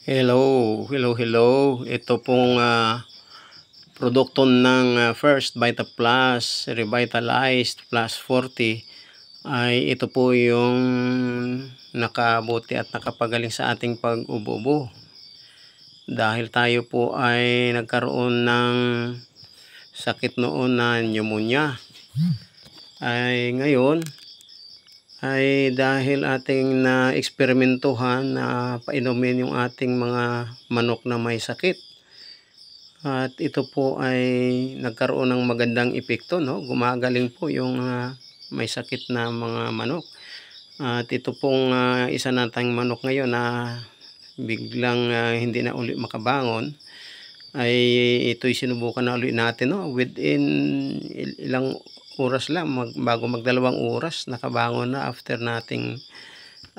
Hello. Ito pong produkto ng First Vita Plus Revitalized Plus 40 ay ito po yung nakabuti at nakapagaling sa ating pag-ubo-ubo. Dahil tayo po ay nagkaroon ng sakit noon na pneumonia. Ay ngayon ay dahil ating na-eksperimentuhan na painumin yung ating mga manok na may sakit. At ito po ay nagkaroon ng magandang epekto, no? Gumagaling po yung may sakit na mga manok. At ito pong isa nating manok ngayon na biglang hindi na uli makabangon, ay ito'y sinubukan na ulit natin, no? Within ilang oras lang, bago magdalawang oras nakabangon na after nating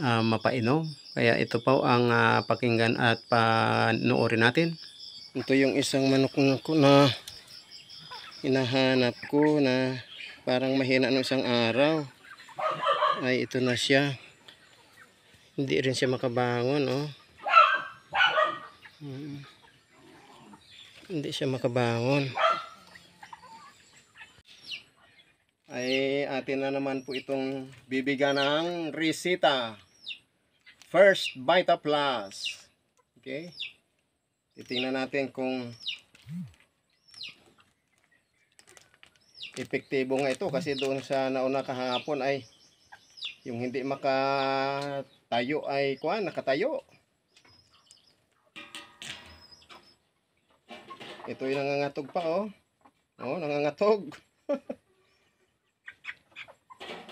mapainom. Kaya ito po ang pakinggan at panoorin natin. Ito yung isang manok ko na hinahanap ko na parang mahina ng isang araw. Ay ito na siya. Hindi rin siya makabangon, oh. Hindi siya makabangon. Ay atin na naman po itong bibigyan ng resita. First Vita Plus. Okay? Titingnan natin kung epektibo nga ito, kasi doon sa nauna kahapon ay yung hindi makatayo ay nakatayo. Ito yung nangangatog pa, oh. Oh, nangangatog.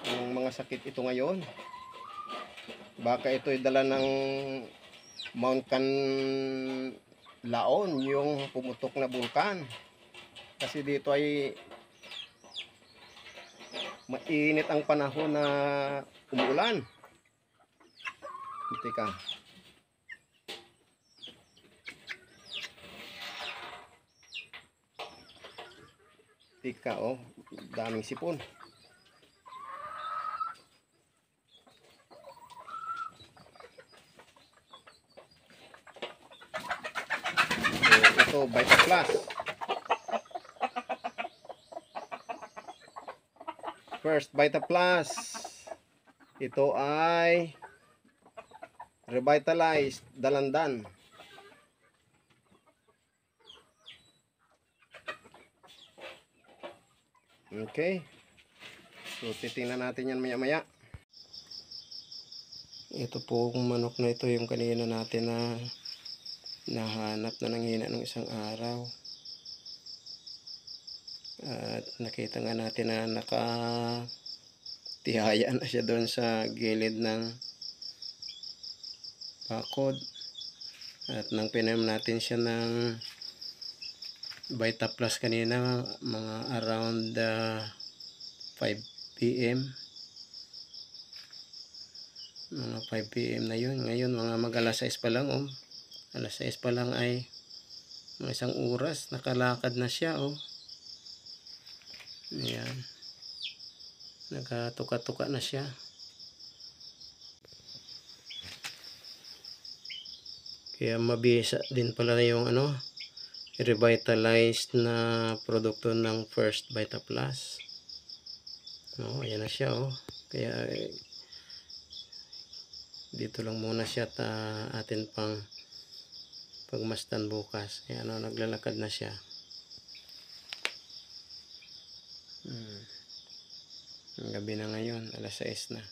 Ang mga sakit ito ngayon. Baka ito'y dala ng Mount Canlaon, yung pumutok na bulkan. Kasi dito ay mainit ang panahon na umuulan. Teka. Teka, oh. Daming sipon. Ito, Vita Plus. First Vita Plus. Ito ay Revitalized Dalandan. Okay. So titingnan natin yan maya-maya. Ito po kung manok na ito yung kanina natin na nahanap na nanghina ng isang araw. At nakita nga natin na nakatihaya na siya doon sa gilid ng bakod. At nang pinainom natin siya ng Vita Plus kanina, mga around 5 PM. Mga 5 PM na yun. Ngayon mga mag-alas 6 pa lang, oh. Alas 6 pa lang ay mga isang oras nakalakad na siya, oh. Ayan, nagatuka-tuka na siya. Kaya mabisa din pala yung revitalized na produkto ng First Vita Plus. Ayan na siya, oh. Kaya dito lang muna siya at atin pang pagmasdan bukas. Ayan, naglalakad na siya. Ang gabi na ngayon, alas 6 na.